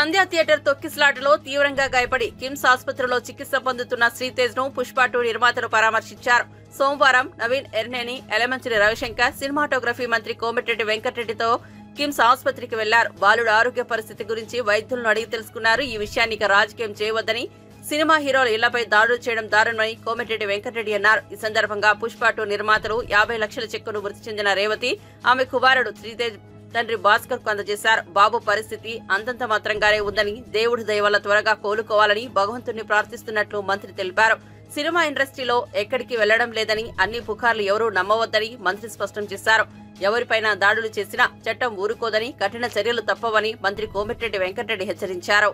సంధ్య theatre తొక్కిసలాటలో తీవ్రంగా గాయపడి కిమ్స్ ఆసుపత్రిలో చికిత్స పొందుతున్న శ్రీతేజ్ ను పుష్ప 2 నిర్మాతలు పరామర్శించారు. సోమవారం నవీన్ ఎర్నేని, ఎలమంచిలి రవిశంకర్, సినిమాటోగ్రఫీ మంత్రి కోమటిరెడ్డి వెంకటరెడ్డితో కిమ్స్ ఆసుపత్రికి వెళ్లారు. బాలుడు ఆరోగ్య పరిస్థితి గురించి వైద్యులను అడిగి తెలుసుకున్నారు. ఈ విషయాన్ని ఇక రాజకీయం చేయవద్దని, సినిమా హీరోల ఇళ్లపై దాడులు చేయడం దారుణమని కోమటిరెడ్డి వెంకటరెడ్డి అన్నారు. ఈ సందర్భంగా పుష్ప 2 నిర్మాతలు 50 లక్షల చెక్కును మృతి చెందిన రేవతి, ఆమె కుమారుడు శ్రీతేజ్ తండ్రి భాస్కర్ కు అందజేశారు. బాబు పరిస్థితి అంతంత మాత్రంగానే ఉందని, దేవుడి దయ వల్ల త్వరగా కోలుకోవాలని భగవంతుణ్ణి ప్రార్థిస్తున్నట్లు మంత్రి తెలిపారు. సినిమా ఇండస్ట్రీలో ఎక్కడికి వెళ్లడం లేదని, అన్ని పుకార్లు ఎవరూ నమ్మవద్దని మంత్రి స్పష్టం చేశారు. ఎవరిపైనా దాడులు చేసినా చట్టం ఊరుకోదని, కఠిన చర్యలు తప్పవని మంత్రి కోమటిరెడ్డి వెంకటరెడ్డి హెచ్చరించారు.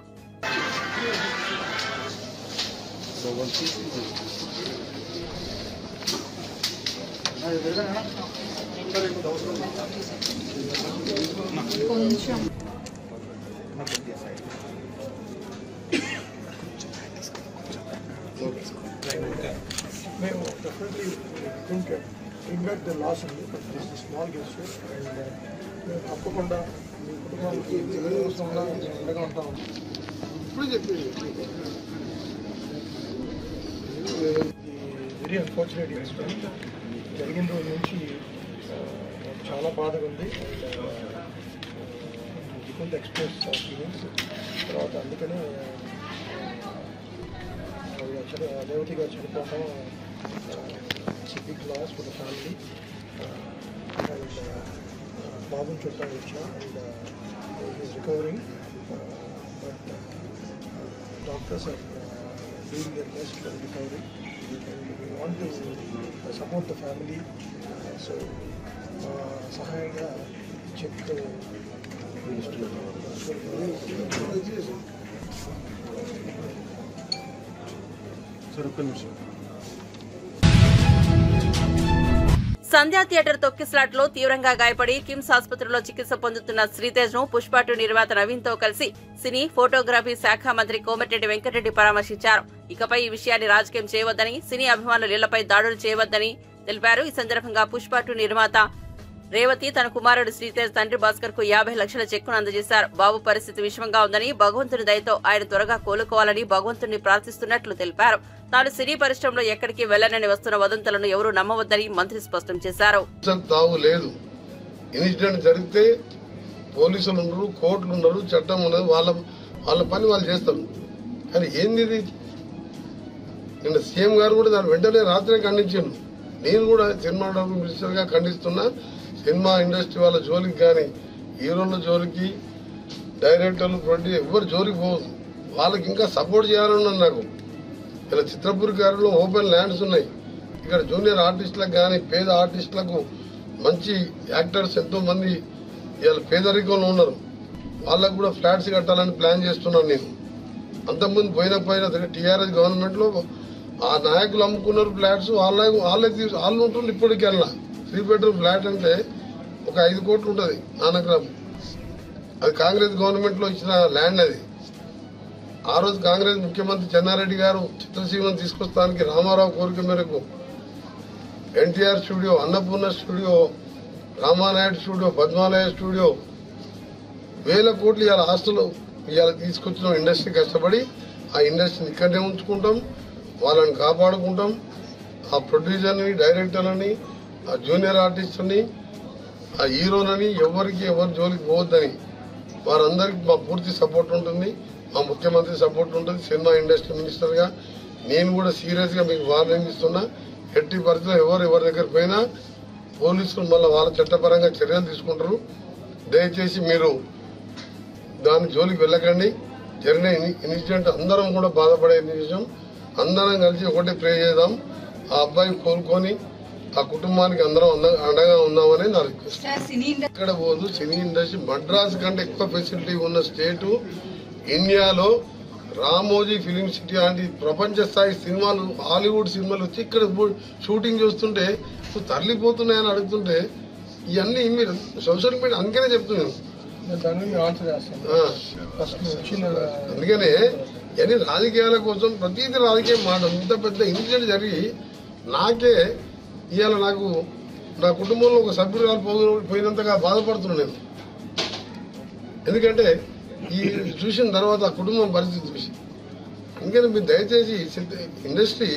మేము definitely think regret the loss of it, but this is a small gesture and మేము తప్పకుండా మీ కుటుంబానికి సంవత్సరంగా అండగా ఉంటాము. ఇప్పుడు చెప్పేది వెరీ అన్ఫార్చునేట్ ఇన్సిడెంట్ జరిగిన రోజు నుంచి చాలా బాధగా ఉంది. కొంత ఎక్స్ప్రెస్ ఫీలింగ్స్ తర్వాత అందుకనే రేవతి గారు చనిపోవడం big loss for the family and బాబుని చూడటానికి వచ్చా and is recovering but doctors are doing their best for recovery and we want to support the family. So సహాయంగా చెక్ సంధ్య థియేటర్ తొక్కిసలాటలో తీవ్రంగా గాయపడి కిమ్స్ ఆసుపత్రిలో చికిత్స పొందుతున్న శ్రీతేజ్ ను పుష్ప 2 నిర్మాత నవీన్ తో కలిసి సినీ ఫోటోగ్రఫీ శాఖ మంత్రి కోమటిరెడ్డి వెంకటరెడ్డి పరామర్శించారు. ఇకపై ఈ విషయాన్ని రాజకీయం చేయవద్దని, సినీ అభిమానుల ఇళ్లపై దాడులు చేయవద్దని తెలిపారు. ఈ సందర్భంగా పుష్ప 2 నిర్మాత రేవతి తన కుమారుడు శ్రీతేజ్ తండ్రి భాస్కర్ కు 50 లక్షల చెక్కును అందజేశారు. బాబు పరిస్థితి విషమంగా ఉందని, భగవంతుని దయతో ఆయన త్వరగా కోలుకోవాలని భగవంతుని ప్రార్థిస్తున్నట్లు తెలిపారు. తాను సినీ పరిశ్రమలో ఎక్కడికి వెళ్లనని వస్తున్న వదంతులను ఎవరూ నమ్మవద్దని మంత్రి స్పష్టం చేశారు. లేదు, ఇన్సిడెంట్ జరిగితే పోలీసులు ఉన్నారు, కోర్టులు ఉన్నారు, చట్టం ఉన్నది, వాళ్ళ పని వాళ్ళు చేస్తారు. కానీ ఏంది నిన్న సీఎం గారు కూడా దాని వెంటనే రాత్రే ఖండించాను. నేను కూడా సినిమాటోగ్రఫీ మినిస్టర్ గా ఖండిస్తున్నా. సినిమా ఇండస్ట్రీ వాళ్ళ జోలికి కానీ, హీరోల జోలికి, డైరెక్టర్లు, ప్రొడ్యూసర్ ఎవరు జోలికి పోదు. వాళ్ళకి ఇంకా సపోర్ట్ చేయాలన్నాను. నాకు ఇలా చిత్రపూర్ గారిలో ఓపెన్ ల్యాండ్స్ ఉన్నాయి. ఇక్కడ జూనియర్ ఆర్టిస్టులకు కానీ, పేద ఆర్టిస్టులకు, మంచి యాక్టర్స్ ఎంతో మంది ఇవాళ పేదరికంలో ఉన్నారు. వాళ్ళకు కూడా ఫ్లాట్స్ కట్టాలని ప్లాన్ చేస్తున్నాను నేను. అంతకుముందు పోయిన టీఆర్ఎస్ గవర్నమెంట్ లో ఆ నాయకులు అమ్ముకున్నారు ఫ్లాట్స్. వాళ్ళు ఉంటుంది. ఇప్పటికెళ్ళా 3 బెడ్రూమ్ ఫ్లాట్ అంటే ఒక 5 కోట్లు ఉంటుంది నానగ్రామ్. అది కాంగ్రెస్ గవర్నమెంట్ లో ఇచ్చిన ల్యాండ్. అది ఆ రోజు కాంగ్రెస్ ముఖ్యమంత్రి చెన్నారెడ్డి గారు చిత్రసీమను తీసుకొస్తానికి రామారావు కోరిక మేరకు NTR studio, Annapurna studio, Ramanaidu studio, Padmalaya studio, 1000 కోట్లు ఇవాళ ఆస్తులు ఇవాళ తీసుకొచ్చిన ఇండస్ట్రీ కష్టపడి ఆ ఇండస్ట్రీని ఇక్కడనే ఉంచుకుంటాం, వాళ్ళని కాపాడుకుంటాం. ఆ ప్రొడ్యూసర్ని, డైరెక్టర్లని, ఆ జూనియర్ ఆర్టిస్టుని, ఆ హీరోలని ఎవరు జోలికి పోవద్దని వారందరికీ మా పూర్తి సపోర్ట్ ఉంటుంది. మా ముఖ్యమంత్రి సపోర్ట్ ఉంటుంది. సినిమా ఇండస్ట్రీ మినిస్టర్ గా నేను కూడా సీరియస్ గా మీకు వార్నింగ్ ఇస్తున్నా. ఎట్టి పరిస్థితుల్లో ఎవరి దగ్గర పోయినా పోలీసులు మళ్ళీ వాళ్ళ చట్టపరంగా చర్యలు తీసుకుంటారు. దయచేసి మీరు దాని జోలికి వెళ్ళకండి. జరిగిన ఇన్సిడెంట్ అందరం కూడా బాధపడే విషయం. అందరం కలిసి ఒకటే ప్రే చేద్దాం. ఆ అబ్బాయి కోలుకొని ఆ కుటుంబానికి అందరం అండగా ఉన్నామని నా రిక్వెస్ట్. ఇక్కడ పోదు సినీ ఇండస్ట్రీ మద్రాస్ కంటే ఎక్కువ ఫెసిలిటీ ఉన్న స్టేటు ఇండియాలో. రామోజీ ఫిలిం సిటీ లాంటి ప్రపంచ స్థాయి సినిమాలు, హాలీవుడ్ సినిమాలు వచ్చి ఇక్కడ షూటింగ్ చూస్తుంటే తరలిపోతున్నాయని అడుగుతుంటే ఇవన్నీ మీరు సోషల్ మీడియా అందుకనే చెప్తున్నాను. అందుకనే ఇవన్నీ రాజకీయాల కోసం ప్రతిదీ రాజకీయం మాట. ఇంత పెద్ద ఇన్సిడెంట్ జరిగి నాకే ఇవాళ నాకు నా కుటుంబంలో ఒక సభ్యురాలు పోయినంతగా బాధపడుతున్నాను నేను. ఎందుకంటే ఈ చూసిన తర్వాత ఆ కుటుంబం పరిస్థితి చూసి, అందుకని మీరు దయచేసి ఇండస్ట్రీ,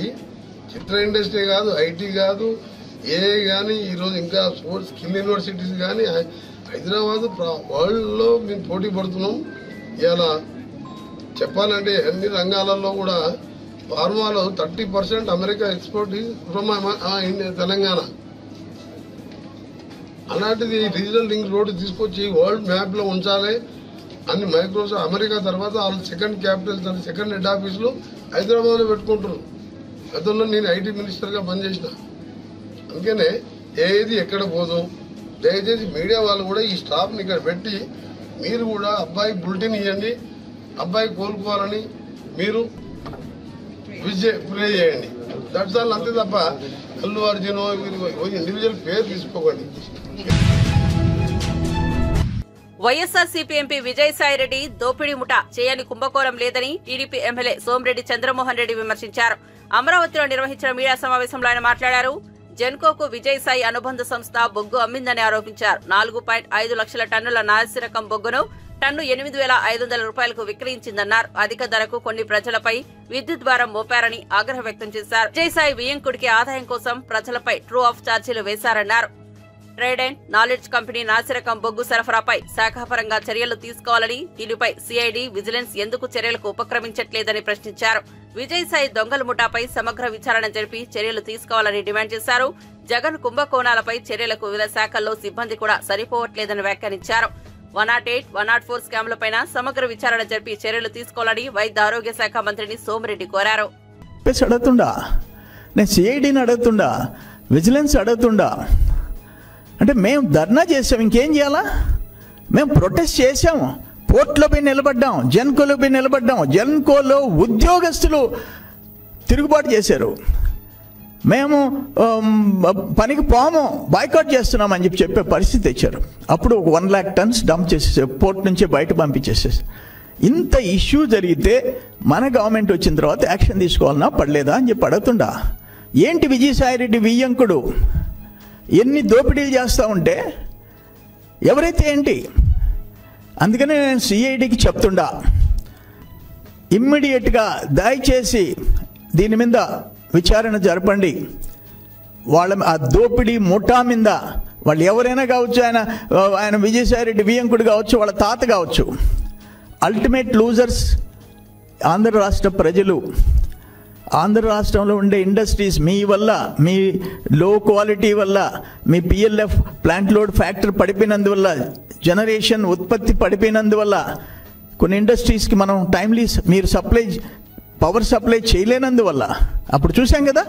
చిత్ర ఇండస్ట్రీ కాదు, ఐటీ కాదు, ఏఐ కానీ, ఈరోజు ఇంకా స్కిల్ యూనివర్సిటీస్ కానీ హైదరాబాద్ వరల్డ్లో మేము పోటీ పడుతున్నాం. ఇలా చెప్పాలంటే అన్ని రంగాలలో కూడా ఫార్మాలో 30% అమెరికా ఎక్స్పోర్ట్ ఫ్రమ్ తెలంగాణ. అలాంటిది రీజనల్ లింక్ రోడ్డు తీసుకొచ్చి వరల్డ్ మ్యాప్లో ఉంచాలి అని మైక్రోసాఫ్ట్ అమెరికా తర్వాత వాళ్ళు సెకండ్ క్యాపిటల్స్ అని సెకండ్ హెడ్ ఆఫీసులు హైదరాబాద్లో పెట్టుకుంటున్నారు. గతంలో నేను ఐటీ మినిస్టర్గా పనిచేసిన. అందుకనే ఏది ఎక్కడ పోదు. దయచేసి మీడియా వాళ్ళు కూడా ఈ స్టాఫ్ని ఇక్కడ పెట్టి మీరు కూడా అబ్బాయి బులెటిన్ ఇవ్వండి, అబ్బాయి కోలుకోవాలని మీరు ప్రే చేయండి. That's all. అంతే తప్ప అల్లు అర్జున్ ఇండివిజువల్ పేరు తీసుకోకండి. వైఎస్ఆర్సీపీ ఎంపీ విజయసాయిరెడ్డి దోపిడీ ముఠా చేయని కుంభకోణం లేదని టీడీపీ ఎమ్మెల్యే సోమిరెడ్డి చంద్రమోహన్ రెడ్డి విమర్శించారు. అమరావతిలో నిర్వహించిన మీడియా సమావేశంలో ఆయన మాట్లాడారు. జెన్కోకు విజయసాయి అనుబంధ సంస్థ బొగ్గు అమ్మిందని ఆరోపించారు. 4.5 లక్షల టన్నుల నాసిరకం బొగ్గును టన్ను 8,500 రూపాయలకు విక్రయించిందన్నారు. అధిక ధరకు కొన్ని ప్రజలపై విద్యుత్ భారం మోపారని ఆగ్రహం వ్యక్తం చేశారు. విజయసాయి వియ్యంకుడికి ఆదాయం కోసం ప్రజలపై ట్రూ ఆఫ్ ఛార్జీలు వేశారన్నారు. ట్రైడెంట్ నాలెడ్జ్ కంపెనీ నాసిరకం బొగ్గు సరఫరాపై శాఖాపరంగా చర్యలు తీసుకోవాలని, దీనిపై సిఐడి విజిలెన్స్ ఎందుకు చర్యలకు ఉపక్రమించట్లేదని ప్రశ్నించారు. విజయసాయి దొంగల ముఠాపై సమగ్ర విచారణ జరిపి చర్యలు తీసుకోవాలని డిమాండ్ చేశారు. జగన్ కుంభకోణాలపై చర్యలకు వివిధ శాఖల్లో సిబ్బంది కూడా సరిపోవట్లేదని వ్యాఖ్యానించారు. 108, 104 స్కామ్లపై సమగ్ర విచారణ జరిపి చర్యలు తీసుకోవాలని వైద్య ఆరోగ్య శాఖ మంత్రిని సోమిరెడ్డి కోరారు. నేను సిఐడిని అడుగుతుండా, విజిలెన్స్ అడుగుతుండా. అంటే మేము ధర్నా చేసాం, ఇంకేం చేయాలా? మేము ప్రొటెస్ట్ చేసాము, పోర్ట్లో పోయి నిలబడ్డాం, జెన్కోలో పోయి నిలబడ్డాం. జెన్కోలో ఉద్యోగస్తులు తిరుగుబాటు చేశారు. మేము పనికి పోము, బాయ్కాట్ చేస్తున్నామని చెప్పే పరిస్థితి తెచ్చారు. అప్పుడు 1 lakh tons డంప్ చేసేసారు, పోర్ట్ నుంచే బయట పంపించేసేసారు. ఇంత ఇష్యూ జరిగితే మన గవర్నమెంట్ వచ్చిన తర్వాత యాక్షన్ తీసుకోవాలన్నా పడలేదా అని చెప్పి అడుగుతుండా. ఏంటి విజయసాయిరెడ్డి వియ్యంకుడు ఎన్ని దోపిడీలు చేస్తూ ఉంటే ఎవరైతే ఏంటి? అందుకనే నేను సిఐడికి చెప్తుండా, ఇమ్మీడియట్గా దయచేసి దీని మీద విచారణ జరపండి. వాళ్ళ ఆ దోపిడీ ముఠా మీద వాళ్ళు ఎవరైనా కావచ్చు, ఆయన విజయసాయిరెడ్డి వియ్యంకుడు కావచ్చు, వాళ్ళ తాత కావచ్చు. అల్టిమేట్ లూజర్స్ ఆంధ్ర రాష్ట్ర ప్రజలు. ఆంధ్ర రాష్ట్రంలో ఉండే ఇండస్ట్రీస్ మీ వల్ల, మీ లో క్వాలిటీ వల్ల, మీ పిఎల్ఎఫ్ ప్లాంట్ లోడ్ ఫ్యాక్టరీ పడిపోయినందువల్ల, జనరేషన్ ఉత్పత్తి పడిపోయినందువల్ల కొన్ని ఇండస్ట్రీస్కి మనం టైమ్లీ మీరు పవర్ సప్లై చేయలేనందువల్ల అప్పుడు చూసాం కదా.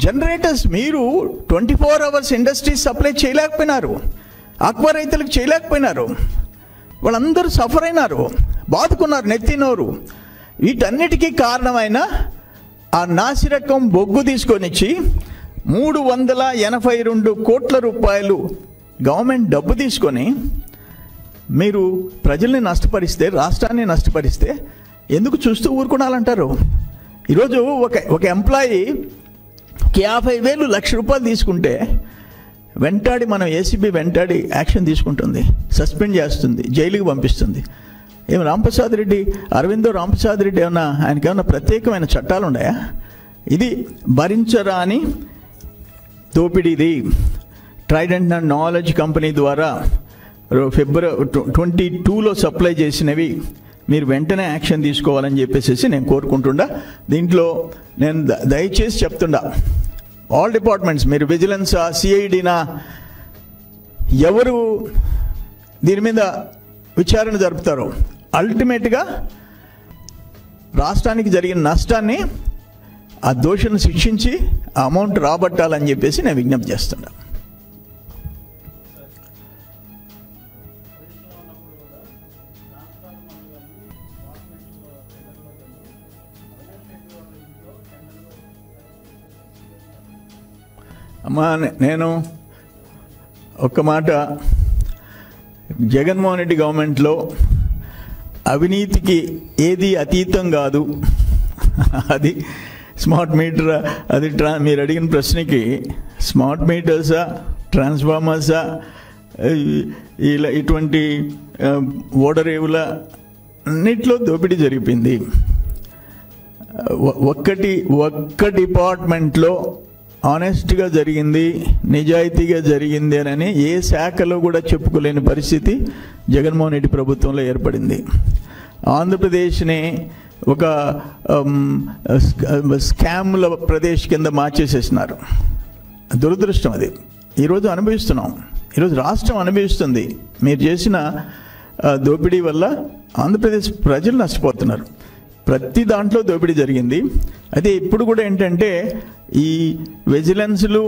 జనరేటర్స్ మీరు 24 hours ఇండస్ట్రీస్ సప్లై చేయలేకపోయినారు, ఆక్వా రైతులకు చేయలేకపోయినారు. వాళ్ళందరూ సఫర్ అయినారు, బాదుకున్నారు నెత్తినోరు. వీటన్నిటికీ కారణమైన ఆ నాసిరకం బొగ్గు తీసుకొనిచ్చి 382 కోట్ల రూపాయలు గవర్నమెంట్ డబ్బు తీసుకొని మీరు ప్రజల్ని నష్టపరిస్తే, రాష్ట్రాన్ని నష్టపరిస్తే ఎందుకు చూస్తూ ఊరుకునాలంటారు? ఈరోజు ఒక ఎంప్లాయీ 50,000 1,00,000 రూపాయలు తీసుకుంటే వెంటాడి మనం ఏసీబీ వెంటాడి యాక్షన్ తీసుకుంటుంది, సస్పెండ్ చేస్తుంది, జైలుకి పంపిస్తుంది. ఏమి రాంప్రసాద్ రెడ్డి, అరవిందో రాంప్రసాద్ రెడ్డి ఏమన్నా ఆయనకేమన్నా ప్రత్యేకమైన చట్టాలు ఉన్నాయా? ఇది భరించరాని దోపిడీది. ట్రైడెంట్ నాలెడ్జ్ కంపెనీ ద్వారా February 22లో సప్లై చేసినవి మీరు వెంటనే యాక్షన్ తీసుకోవాలని చెప్పేసి నేను కోరుకుంటుండా. దీంట్లో నేను దయచేసి చెప్తుండా, ఆల్ డిపార్ట్మెంట్స్, మీరు విజిలెన్సా, సిఐడినా, ఎవరు దీని మీద విచారణ జరుపుతారో అల్టిమేట్గా రాష్ట్రానికి జరిగిన నష్టాన్ని ఆ దోషులను శిక్షించి ఆ అమౌంట్ రాబట్టాలని చెప్పేసి నేను విజ్ఞప్తి చేస్తున్నా. అమ్మా, నేను ఒక్క మాట, జగన్మోహన్ రెడ్డి గవర్నమెంట్లో అవినీతికి ఏది అతీతం కాదు. అది స్మార్ట్ మీటర్, అది మీరు అడిగిన ప్రశ్నకి స్మార్ట్ మీటర్సా, ట్రాన్స్ఫార్మర్సా, ఇలా ఇటువంటి ఓడరేవుల అన్నిట్లో దోపిడీ జరిగిపోయింది. ఒక్క డిపార్ట్మెంట్లో ఆనెస్ట్గా జరిగింది, నిజాయితీగా జరిగింది అని ఏ శాఖలో కూడా చెప్పుకోలేని పరిస్థితి జగన్మోహన్ రెడ్డి ప్రభుత్వంలో ఏర్పడింది. ఆంధ్రప్రదేశ్ని ఒక స్కామ్ల ప్రదేశ్ కింద మార్చేసేసినారు. దురదృష్టం అది. ఈరోజు అనుభవిస్తున్నాం. ఈరోజు రాష్ట్రం అనుభవిస్తుంది. మీరు చేసిన దోపిడీ వల్ల ఆంధ్రప్రదేశ్ ప్రజలు నష్టపోతున్నారు. ప్రతి దాంట్లో దోపిడీ జరిగింది. అయితే ఇప్పుడు కూడా ఏంటంటే ఈ విజిలెన్స్లు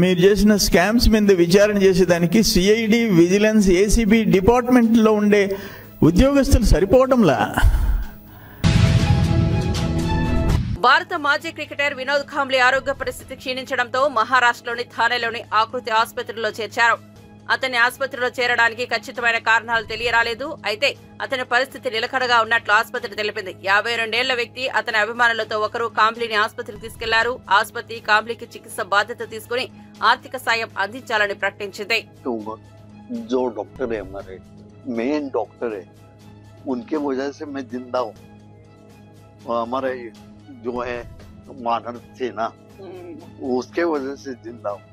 మీరు చేసిన స్కామ్స్ మీద విచారణ చేసేదానికి సిఐడి, విజిలెన్స్, ఏసీబీ డిపార్ట్మెంట్లో ఉండే ఉద్యోగస్తులు సరిపోవడంలా. భారత మాజీ క్రికెటర్ వినోద్ కాంబ్లీ ఆరోగ్య పరిస్థితి క్షీణించడంతో మహారాష్ట్రలోని థానేలోని ఆకృతి ఆసుపత్రిలో చేర్చారు. అతన్ని ఆసుపత్రిలో చేరడానికి ఖచ్చితమైన కారణాలు తెలియరాలేదు. అయితే అతని పరిస్థితి నిలకడగా ఉన్నట్లు ఆసుపత్రి తెలిపింది. 52 ఏళ్ల వ్యక్తి, అతని అభిమానులతో ఒకరు కాంబ్లీని ఆసుపత్రికి తీసుకెళ్లారు. ఆసుపత్రి కాంబ్లీకి చికిత్స బాధ్యత తీసుకుని ఆర్థిక సాయం అందించాలని ప్రకటించింది. जो डॉक्टर है हमारे मेन डॉक्टर है, उनके वजह से मैं जिंदा हूँ. हमारे जो है मानव सेना, उसके वजह से जिंदा हूँ.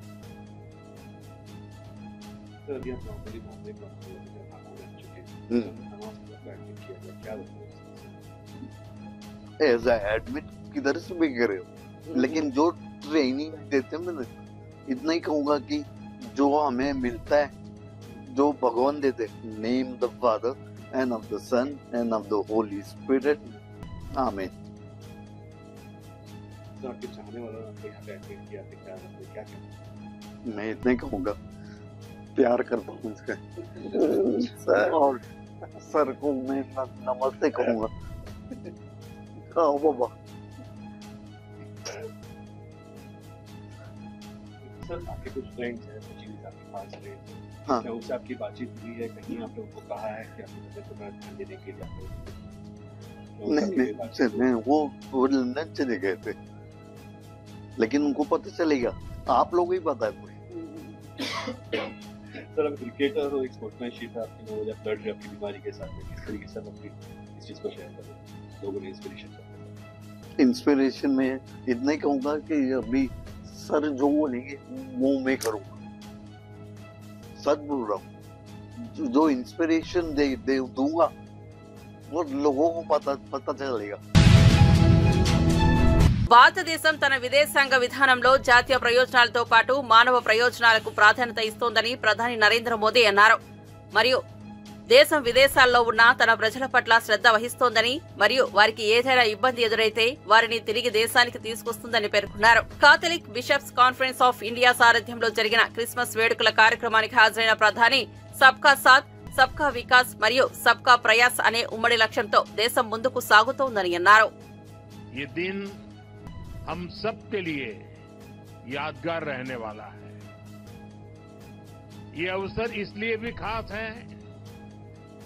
एज एडमिट किधर से भी करे हो, लेकिन जो ट्रेनिंग देते हैं, मैं इतना ही कहूंगा कि जो हमें मिलता है, जो भगवान देते, name the father and of the son and of the holy spirit, amen. मैं इतना ही कहूंगा, प्यार करता हूँ उसका सर, और सर को मैं नमस्ते कहूंगा. हाँ बाबा. सर आपके कुछ फ्रेंड्स हैं, आपके पास रहे, हाँ. क्या उससे आपकी बातचीत हुई है? कहीं आपने उनको कहा है कि आपको ध्यान देने के लिए? नहीं, वो लंदन चले गए थे, लेकिन उनको पता चलेगा. आप लोग ही बता दो. सर अब क्रिकेटर और एक स्पोर्ट्समैनशिप है आपकी, वो जब लड़ रहे अपनी बीमारी के साथ में, किस तरीके से अपनी इस चीज को शेयर करें, लोगों ने इंस्पिरेशन में इतना ही कहूंगा कि अभी सर जो बोलेंगे वो मैं करूंगा. सच बोल रहा हूँ. जो इंस्पिरेशन दे दूंगा वो लोगों को पता चलेगा. భారతదేశం తన విదేశాంగ విధానంలో జాతీయ ప్రయోజనాలతో పాటు మానవ ప్రయోజనాలకు ప్రాధాన్యత ఇస్తోందని ప్రధాని నరేంద్ర మోదీ అన్నారు. మరియు దేశం విదేశాల్లో ఉన్న తన ప్రజల పట్ల శ్రద్ధ వహిస్తోందని, మరియు వారికి ఏదైనా ఇబ్బంది ఎదురైతే వారిని తిరిగి దేశానికి తీసుకొస్తుందని పేర్కొన్నారు. Catholic bishops conference of India సారథ్యంలో జరిగిన క్రిస్మస్ వేడుకల కార్యక్రమానికి హాజరైన ప్రధాని సబ్కా సాథ్, సబ్కా వికాస్ మరియు సబ్కా ప్రయాస్ అనే ఉమ్మడి లక్ష్యంతో దేశం ముందుకు సాగుతోందని అన్నారు. हम सब के लिए यादगार रहने वाला है. ये अवसर इसलिए भी खास है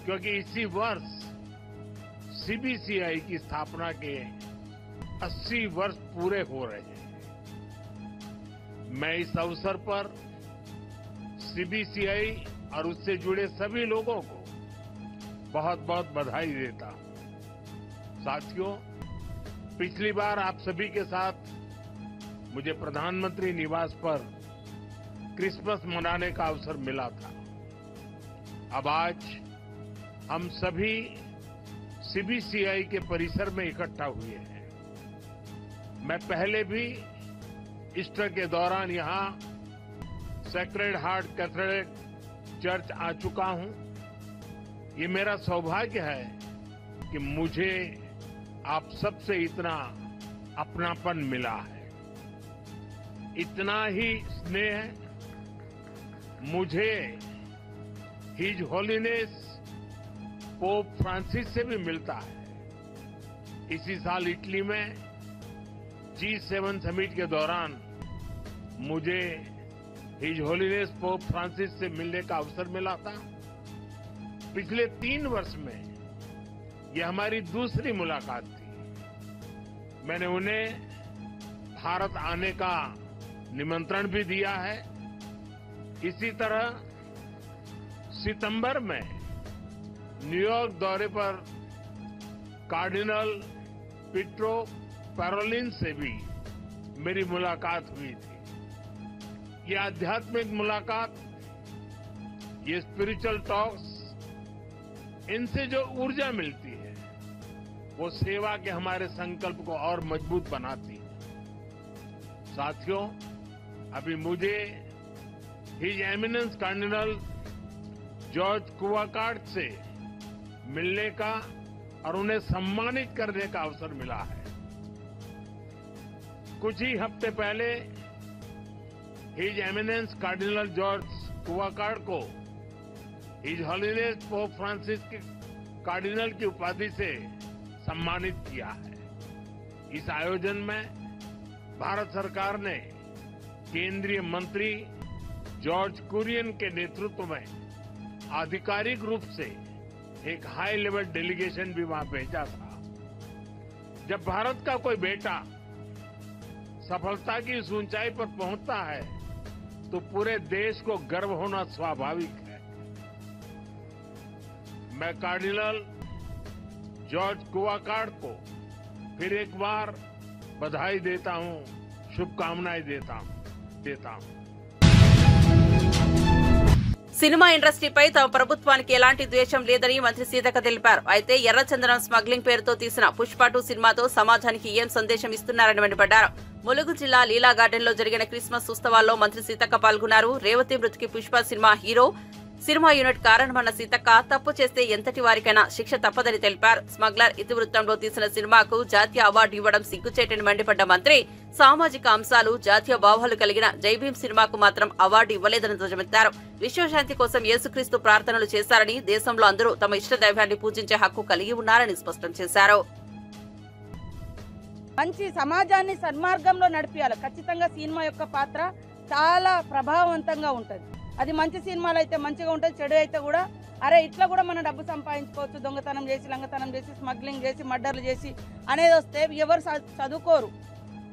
क्योंकि इसी वर्ष सीबीसीआई की स्थापना के 80 वर्ष पूरे हो रहे हैं. मैं इस अवसर पर सीबीसीआई और उससे जुड़े सभी लोगों को बहुत बहुत बधाई देता हूं. साथियों, पिछली बार आप सभी के साथ मुझे प्रधानमंत्री निवास पर क्रिसमस मनाने का अवसर मिला था. अब आज हम सभी सीबीसीआई के परिसर में इकट्ठा हुए हैं. मैं पहले भी ईस्टर के दौरान यहां सेक्रेड हार्ट कैथेड्रल चर्च आ चुका हूं. ये मेरा सौभाग्य है कि मुझे आप सबसे इतना अपनापन मिला है. इतना ही स्नेह मुझे हिज होलीनेस पोप फ्रांसिस से भी मिलता है. इसी साल इटली में G7 समिट के दौरान मुझे हिज होलीनेस पोप फ्रांसिस से मिलने का अवसर मिला था. पिछले 3 वर्ष में यह हमारी दूसरी मुलाकात थी. मैंने उन्हें भारत आने का निमंत्रण भी दिया है. इसी तरह सितंबर में न्यूयॉर्क दौरे पर कार्डिनल पीट्रो पैरोलिन से भी मेरी मुलाकात हुई थी। ये आध्यात्मिक मुलाकात, ये स्पिरिचुअल टॉक्स, इनसे जो ऊर्जा मिलती है वो सेवा के हमारे संकल्प को और मजबूत बनाती है। साथियों, अभी मुझे हिज एमिनेंस कार्डिनल जॉर्ज कुवाकार्ड से मिलने का और उन्हें सम्मानित करने का अवसर मिला है। कुछ ही हफ्ते पहले हिज एमिनेंस कार्डिनल जॉर्ज कुवाकार्ड को हिज हॉलिनेस पोप फ्रांसिस के कार्डिनल की उपाधि से सम्मानित किया है। इस आयोजन में भारत सरकार ने केंद्रीय मंत्री जॉर्ज कुरियन के नेतृत्व में आधिकारिक रूप से एक हाई लेवल डेलीगेशन भी वहां भेजा था। जब भारत का कोई बेटा सफलता की इस ऊंचाई पर पहुंचता है तो पूरे देश को गर्व होना स्वाभाविक है। मैं कार्डिनल जॉर्ज कुवाकार्ड को फिर एक बार बधाई देता हूं, शुभकामनाएं देता हूं। సినిమా ఇండస్ట్రీపై తమ ప్రభుత్వానికి ఎలాంటి ద్వేషం లేదని మంత్రి సీతక్క తెలిపారు. అయితే ఎర్రచందనం స్మగ్లింగ్ పేరుతో తీసిన పుష్ప 2 సినిమాతో సమాజానికి ఏం సందేశం ఇస్తున్నారని మండిపడ్డారు. ములుగు జిల్లా లీలా గార్డెన్ లో జరిగిన క్రిస్మస్ ఉత్సవాల్లో మంత్రి సీతక్క పాల్గొన్నారు. రేవతి మృతికి Pushpa cinema hero, cinema unit కారణమన్న సీతక్క తప్పు చేస్తే ఎంతటి వారికైనా శిక్ష తప్పదని తెలిపారు. స్మగ్లర్ ఇతివృత్తంలో తీసిన సినిమాకు జాతీయ అవార్డు ఇవ్వడం సిగ్గుచేటని మండిపడ్డ మంత్రి సామాజిక అంశాలు, జాతీయ భావాలు కలిగిన జైభీం సినిమాకు మాత్రం అవార్డు ఇవ్వలేదని ధ్వజమెత్తారు. విశ్వశాంతి కోసం యేసుక్రీస్తు ప్రార్థనలు చేశారని, దేశంలో అందరూ తమ ఇష్ట దైవాన్ని పూజించే హక్కు కలిగి ఉన్నారని స్పష్టం చేశారు. మంచి సమాజాన్ని సన్మార్గంలో నడిపియాలి. ఖచ్చితంగా సినిమా యొక్క పాత్ర చాలా ప్రభావవంతంగా ఉంటుంది. అది మంచి సినిమాలు అయితే మంచిగా ఉంటుంది, చెడు అయితే కూడా అరే ఇట్లా కూడా మనం డబ్బు సంపాదించుకోవచ్చు, దొంగతనం చేసి, లంగతనం చేసి, స్మగ్లింగ్ చేసి, మర్డర్లు చేసి అనేది వస్తే ఎవరు చదువుకోరు,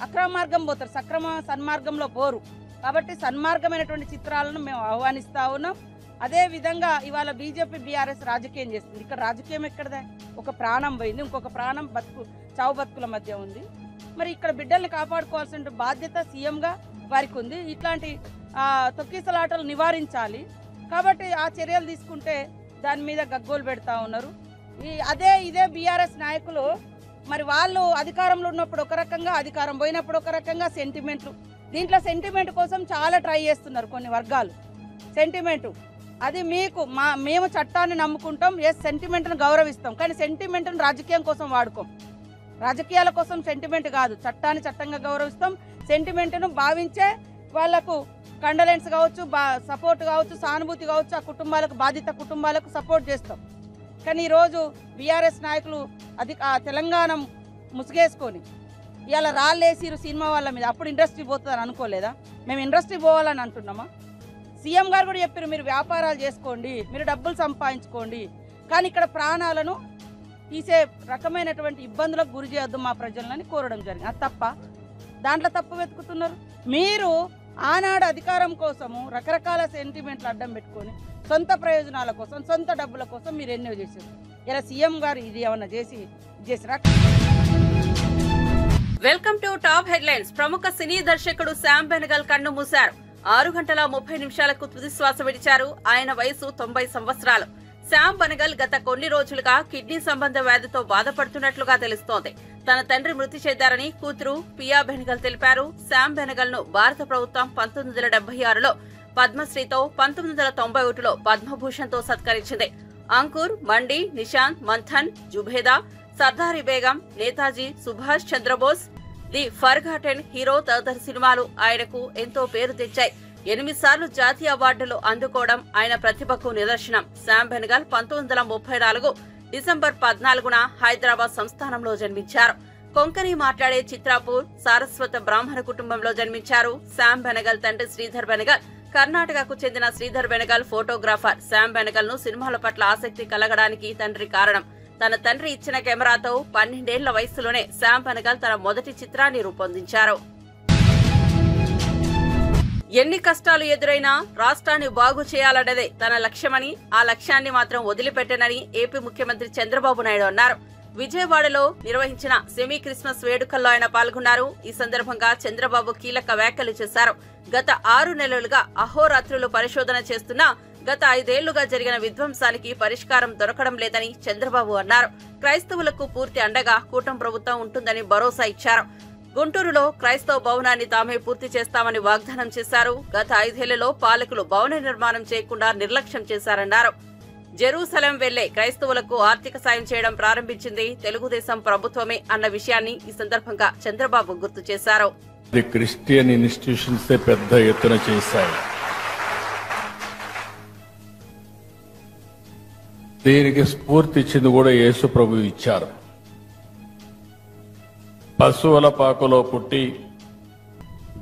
అక్రమ మార్గం పోతారు, సక్రమ సన్మార్గంలో పోరు. కాబట్టి సన్మార్గమైనటువంటి చిత్రాలను మేము ఆహ్వానిస్తా ఉన్నాం. అదే విధంగా ఇవాళ బీజేపీ బీఆర్ఎస్ రాజకీయం చేస్తుంది. ఇక్కడ రాజకీయం ఎక్కడదే? ఒక ప్రాణం పోయింది, ఇంకొక ప్రాణం చావు బతుకుల మధ్య ఉంది. మరి ఇక్కడ బిడ్డల్ని కాపాడుకోవాల్సిన బాధ్యత సీఎంగా వారికి ఉంది. ఇట్లాంటి తొక్కిసలాటలు నివారించాలి. కాబట్టి ఆ చర్యలు తీసుకుంటే దాని మీద గగ్గోలు పెడతా ఉన్నారు. ఇదే బీఆర్ఎస్ నాయకులు మరి వాళ్ళు అధికారంలో ఉన్నప్పుడు ఒక రకంగా, అధికారం పోయినప్పుడు ఒక రకంగా సెంటిమెంట్లు. దీంట్లో సెంటిమెంట్ కోసం చాలా ట్రై చేస్తున్నారు కొన్ని వర్గాలు. సెంటిమెంటు అది మేము చట్టాన్ని నమ్ముకుంటాం, సెంటిమెంట్ను గౌరవిస్తాం, కానీ సెంటిమెంట్ను రాజకీయం కోసం వాడుకోం. రాజకీయాల కోసం సెంటిమెంట్ కాదు, చట్టాన్ని చట్టంగా గౌరవిస్తాం. సెంటిమెంట్ను భావించే వాళ్లకు కండలెన్స్ కావచ్చు, సపోర్ట్ కావచ్చు, సానుభూతి కావచ్చు, ఆ కుటుంబాలకు, బాధిత కుటుంబాలకు సపోర్ట్ చేస్తాం. కానీ ఈరోజు బీఆర్ఎస్ నాయకులు తెలంగాణ ముసుగేసుకొని ఇలా రాళ్ళేసిరు సినిమా వాళ్ళ మీద. అప్పుడు ఇండస్ట్రీ పోతుందని అనుకోలేదా? మేము ఇండస్ట్రీ పోవాలని అంటున్నామా? సీఎం గారు కూడా చెప్పారు, మీరు వ్యాపారాలు చేసుకోండి, మీరు డబ్బులు సంపాదించుకోండి, కానీ ఇక్కడ ప్రాణాలను తీసే రకమైనటువంటి ఇబ్బందులకు గురి చేయొద్దు మా ప్రజలని కోరడం జరిగింది. అది తప్ప? దాంట్లో తప్పు వెతుకుతున్నారు. మీరు ఆనాడు అధికారం కోసము రకరకాల సెంటిమెంట్లు అడ్డం పెట్టుకొని సొంత ప్రయోజనాల కోసం, సొంత డబ్బుల కోసం మీరు ఎన్నో చేశారు. ఇలా సీఎం గారు ఇది ఏమన్నా చేసిరా? Welcome to top headlines. ప్రముఖ సినీ దర్శకుడు శ్యామ్ బెనగల్ కన్ను మూశారు. 6 గంటల 30 నిమిషాలకు తుది శ్వాస విడిచారు. ఆయన వయసు 90 సంవత్సరాలు. శ్యామ్ బెనగల్ గత కొన్ని రోజులుగా కిడ్నీ సంబంధ వ్యాధితో బాధపడుతున్నట్లుగా తెలుస్తోంది. తన తండ్రి మృతి చెందారని కూతురు పియా బెనగల్ తెలిపారు. శ్యామ్ బెనగల్ ను భారత ప్రభుత్వం 1976లో పద్మశ్రీతో, 1991లో పద్మభూషణ్ తో సత్కరించింది. Ankur, Mandi, Nishant, Manthan, Zubeidaa, Sardari Begum, Netaji Subhas Chandra Bose, the forgotten hero తదితర సినిమాలు ఆయనకు ఎంతో పేరు తెచ్చాయి. 8 సార్లు జాతీయ అవార్డులు అందుకోవడం ఆయన ప్రతిభకు నిదర్శనం. శ్యామ్ బెనగల్ 1934 డిసెంబర్ 14న హైదరాబాద్ సంస్థానంలో జన్మించారు. కొంకణి మాట్లాడే చిత్రాపూర్ సారస్వత బ్రాహ్మణ కుటుంబంలో జన్మించారు. శ్యామ్ బెనగల్ తండ్రి శ్రీధర్ బెనగల్ కర్ణాటకకు చెందిన శ్రీధర్ బెనగల్ ఫోటోగ్రాఫర్. శ్యామ్ బెనగల్ ను సినిమాల పట్ల ఆసక్తి కలగడానికి తండ్రి కారణం. తన తండ్రి ఇచ్చిన కెమెరాతో 12 ఏళ్ల వయసులోనే శ్యామ్ బెనగల్ తన మొదటి చిత్రాన్ని రూపొందించారు. ఎన్ని కష్టాలు ఎదురైనా రాష్ట్రాన్ని బాగు చేయాలన్నదే తన లక్ష్యమని, ఆ లక్ష్యాన్ని మాత్రం వదిలిపెట్టనని ఏపీ ముఖ్యమంత్రి చంద్రబాబు నాయుడు అన్నారు. విజయవాడలో నిర్వహించిన సెమీ క్రిస్మస్ వేడుకల్లో ఆయన పాల్గొన్నారు. ఈ సందర్భంగా చంద్రబాబు కీలక వ్యాఖ్యలు చేశారు. గత 6 నెలలుగా అహోరాత్రులు పరిశోధన చేస్తున్నా గత 5 ఏళ్లుగా జరిగిన విధ్వంసానికి పరిష్కారం దొరకడం లేదని చంద్రబాబు అన్నారు. క్రైస్తవులకు పూర్తి అండగా కూటమి ప్రభుత్వం ఉంటుందని భరోసా ఇచ్చారు. గుంటూరులో క్రైస్తవ భవనాన్ని తామే పూర్తి చేస్తామని వాగ్దానం చేశారు. గత 5 ఏళ్లలో పాలకులు భవన నిర్మాణం చేయకుండా నిర్లక్ష్యం చేశారన్నారు. జెరూసలేం వెళ్లే క్రైస్తవులకు ఆర్థిక సాయం చేయడం ప్రారంభించింది తెలుగుదేశం ప్రభుత్వమే అన్న విషయాన్ని ఈ సందర్భంగా చంద్రబాబు గుర్తు చేశారు. క్రిస్టియన్ ఇన్స్టిట్యూషన్స్ పెద్ద ఎత్తున చేశాయి. దీనికి స్ఫూర్తి ఇచ్చింది కూడా యేసు ప్రభు ఇచ్చారు. పశువుల పాకలో పుట్టి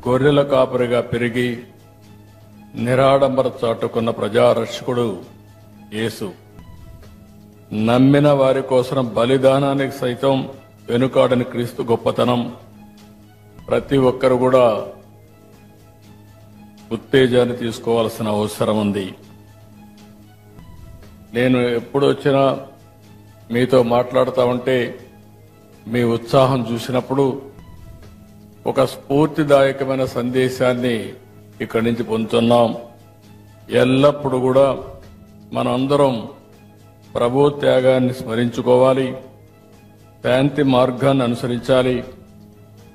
గొర్రెల కాపరిగా పెరిగి నిరాడంబర చాటుకున్న ప్రజారక్షకుడు యేసు. నమ్మిన వారి కోసం బలిదానానికి సైతం వెనుకాడని క్రీస్తు గొప్పతనం ప్రతి ఒక్కరు కూడా ఉత్తేజాన్ని తీసుకోవాల్సిన అవసరం ఉంది. నేను ఎప్పుడు వచ్చినా మీతో మాట్లాడుతూ ఉంటే మీ ఉత్సాహం చూసినప్పుడు ఒక స్ఫూర్తిదాయకమైన సందేశాన్ని ఇక్కడి నుంచి పొందుతున్నాం. ఎల్లప్పుడూ కూడా మనందరం ప్రభు త్యాగాన్ని స్మరించుకోవాలి, శాంతి మార్గాన్ని అనుసరించాలి,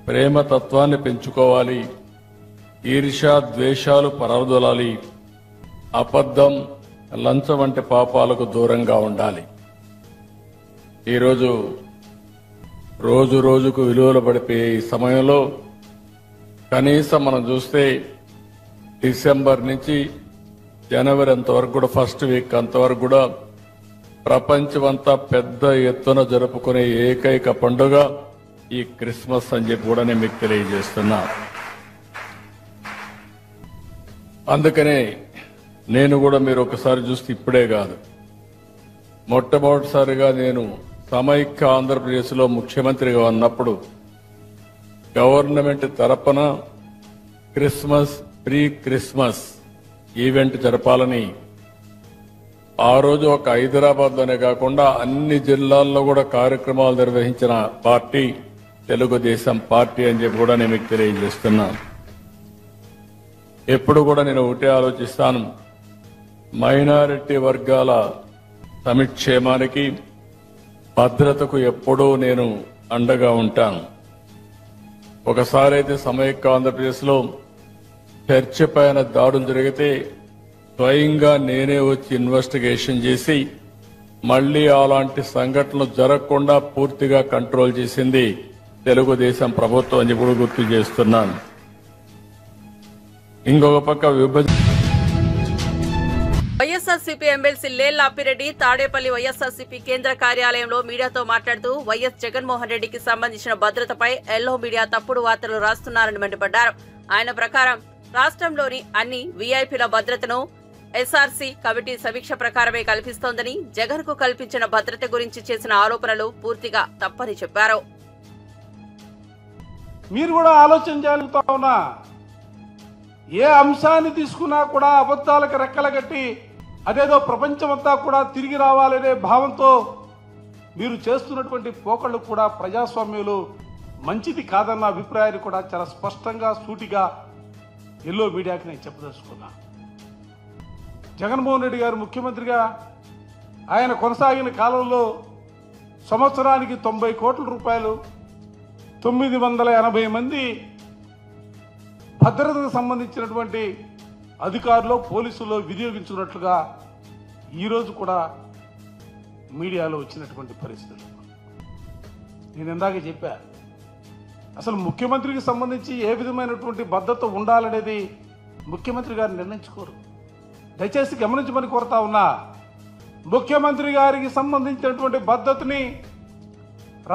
ప్రేమ తత్వాన్ని పెంచుకోవాలి, ఈర్ష్య ద్వేషాలు పరదొలాలి, అబద్ధం లంచం వంటి పాపాలకు దూరంగా ఉండాలి. ఈరోజు రోజు రోజుకు విలువలు పడిపోయే ఈ సమయంలో కనీసం మనం చూస్తే డిసెంబర్ నుంచి జనవరి అంతవరకు కూడా ఫస్ట్ వీక్ అంతవరకు కూడా ప్రపంచమంతా పెద్ద ఎత్తున జరుపుకునే ఏకైక పండుగ ఈ క్రిస్మస్ అని చెప్పి కూడా నేను మీకు తెలియజేస్తున్నా. అందుకనే నేను కూడా మీరు ఒకసారి చూస్తే ఇప్పుడే కాదు, మొట్టమొదటిసారిగా నేను సమైక్య ఆంధ్రప్రదేశ్లో ముఖ్యమంత్రిగా ఉన్నప్పుడు గవర్నమెంట్ తరపున క్రిస్మస్ ప్రీ క్రిస్మస్ ఈవెంట్ జరపాలని ఆ రోజు ఒక హైదరాబాద్లోనే కాకుండా అన్ని జిల్లాల్లో కూడా కార్యక్రమాలు నిర్వహించిన పార్టీ తెలుగుదేశం పార్టీ అని చెప్పి కూడా నేను మీకు తెలియజేస్తున్నాను. ఎప్పుడు కూడా నేను ఒకటే ఆలోచిస్తాను, మైనారిటీ వర్గాల సంక్షేమానికి భద్రతకు ఎప్పుడూ నేను అండగా ఉంటాను. ఒకసారి అయితే సమైక్య ఆంధ్రప్రదేశ్లో చర్చి పైన దాడులు జరిగితే స్వయంగా నేనే వచ్చి ఇన్వెస్టిగేషన్ చేసి మళ్లీ అలాంటి సంఘటనలు జరగకుండా పూర్తిగా కంట్రోల్ చేసింది తెలుగుదేశం ప్రభుత్వం అని కూడా గుర్తు చేస్తున్నాను. ఇంకొక పక్క వైఎస్ఆర్సీపీ ఎమ్మెల్సీ లేళ్ల అప్పిరెడ్డి తాడేపల్లి వైఎస్ఆర్సీపీ కేంద్ర కార్యాలయంలో మీడియాతో మాట్లాడుతూ వైఎస్ జగన్మోహన్ రెడ్డికి సంబంధించిన భద్రతపై ఎల్లో మీడియా తప్పుడు వార్తలు రాస్తున్నారని మండిపడ్డారు. ఆయన ప్రకారం రాష్ట్రంలోని అన్ని వీఐపీల భద్రతను ఎస్ఆర్సీ కమిటీ సమీక్ష ప్రకారమే కల్పిస్తోందని, జగన్ కు కల్పించిన భద్రత గురించి చేసిన ఆరోపణలు పూర్తిగా తప్పని చెప్పారు. మీరు కూడా ఆలోచన చేయాలనుకుంటా ఉన్నా, ఏ అంశాన్ని తీసుకున్నా కూడా అబద్ధాలకు రెక్కల కట్టి అదేదో ప్రపంచమంతా కూడా తిరిగి రావాలనే భావంతో మీరు చేస్తున్నటువంటి పోకళ్ళు కూడా ప్రజాస్వామ్యంలో మంచిది కాదన్న అభిప్రాయాన్ని కూడా చాలా స్పష్టంగా సూటిగా ఎల్లో మీడియాకి నేను చెప్పదలుచుకున్నా. జగన్మోహన్ రెడ్డి గారు ముఖ్యమంత్రిగా ఆయన కొనసాగిన కాలంలో సంవత్సరానికి 90 కోట్ల రూపాయలు 980 మంది భద్రతకు సంబంధించినటువంటి అధికారులు పోలీసులు వినియోగించుకున్నట్లుగా ఈరోజు కూడా మీడియాలో వచ్చినటువంటి పరిస్థితులు. నేను ఇందాక చెప్పా, అసలు ముఖ్యమంత్రికి సంబంధించి ఏ విధమైనటువంటి భద్రత ఉండాలనేది ముఖ్యమంత్రి గారు నిర్ణయించుకోరు. దయచేసి గమనించమని కోరుతా ఉన్నా, ముఖ్యమంత్రి గారికి సంబంధించినటువంటి భద్రతని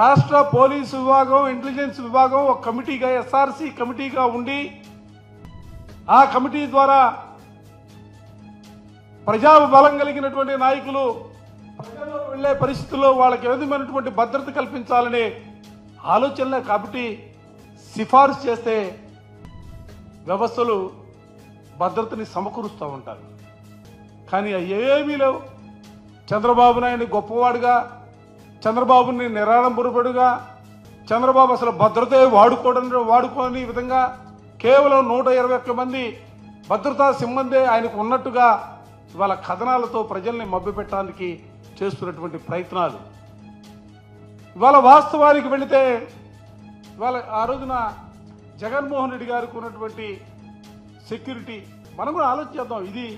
రాష్ట్ర పోలీసు విభాగం, ఇంటెలిజెన్స్ విభాగం ఒక కమిటీగా ఎస్ఆర్సీ కమిటీగా ఉండి ఆ కమిటీ ద్వారా ప్రజాబలం కలిగినటువంటి నాయకులు ప్రజల్లో వెళ్లే పరిస్థితుల్లో వాళ్ళకి ఏ విధమైనటువంటి భద్రత కల్పించాలనే ఆలోచనలే కాబట్టి సిఫార్సు చేస్తే వ్యవస్థలు భద్రతని సమకూరుస్తూ ఉంటారు. కానీ ఏమీ లేవు. చంద్రబాబు నాయుడిని గొప్పవాడుగా, చంద్రబాబుని నిరాడంబరుడుగా, చంద్రబాబు అసలు భద్రతే వాడుకోని విధంగా కేవలం 121 మంది భద్రతా సిబ్బంది ఆయనకు ఉన్నట్టుగా ఇవాళ కథనాలతో ప్రజల్ని మభ్యపెట్టడానికి చేస్తున్నటువంటి ప్రయత్నాలు. ఇవాళ వాస్తవానికి వెళితే ఇవాళ ఆ రోజున జగన్మోహన్ రెడ్డి గారికి ఉన్నటువంటి సెక్యూరిటీ మనం కూడా ఆలోచిద్దాం. ఇది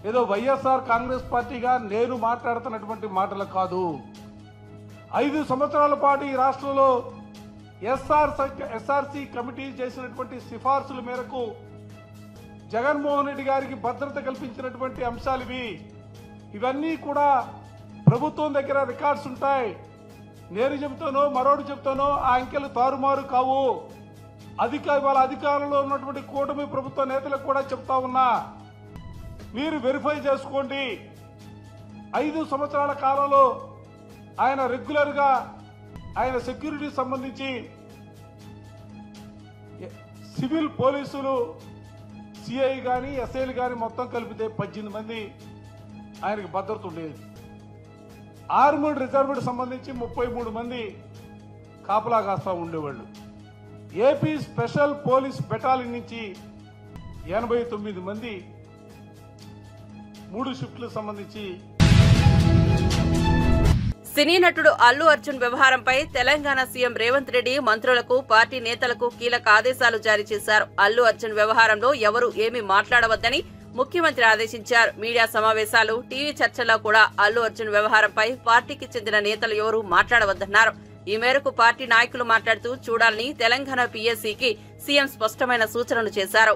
ఏదో వైఎస్ఆర్ కాంగ్రెస్ పార్టీగా నేను మాట్లాడుతున్నటువంటి మాటలు కాదు. 5 సంవత్సరాల పాటు ఈ రాష్ట్రంలో ఎస్ఆర్సీ కమిటీ చేసినటువంటి సిఫార్సుల మేరకు జగన్మోహన్ రెడ్డి గారికి భద్రత కల్పించినటువంటి అంశాలు ఇవన్నీ కూడా ప్రభుత్వం దగ్గర రికార్డ్స్ ఉంటాయి. నేను చెబుతానో మరోడు చెప్తానో ఆ అంకెలు తారుమారు కావు. ఇవాళ అధికారంలో ఉన్నటువంటి కూటమి ప్రభుత్వ నేతలకు కూడా చెప్తా ఉన్నా, మీరు వెరిఫై చేసుకోండి. 5 సంవత్సరాల కాలంలో ఆయన రెగ్యులర్గా ఆయన సెక్యూరిటీ సంబంధించి సివిల్ పోలీసులు సిఐ కానీ ఎస్ఐలు కానీ మొత్తం కలిపితే 18 మంది ఆయనకు భద్రత ఉండేది. ఆర్మడ్ రిజర్వ్డ్ సంబంధించి 33 మంది కాపలా కాస్తా ఉండేవాళ్ళు. ఏపీ స్పెషల్ పోలీస్ బెటాలియన్ నుంచి 89 మంది 3 షిఫ్ట్లకు సంబంధించి. సినీ నటుడు అల్లు అర్జున్ వ్యవహారంపై తెలంగాణ సీఎం రేవంత్ రెడ్డి మంత్రులకు, పార్టీ నేతలకు కీలక ఆదేశాలు జారీ చేశారు. అల్లు అర్జున్ వ్యవహారంలో ఎవరూ ఏమీ మాట్లాడవద్దని ముఖ్యమంత్రి ఆదేశించారు. మీడియా సమావేశాలు, టీవీ చర్చల్లో కూడా అల్లు అర్జున్ వ్యవహారంపై పార్టీకి చెందిన నేతలు ఎవరూ మాట్లాడవద్దన్నారు. ఈ మేరకు పార్టీ నాయకులు మాట్లాడుతూ చూడాలని తెలంగాణ పీఎస్సీకి సీఎం స్పష్టమైన సూచనలు చేశారు.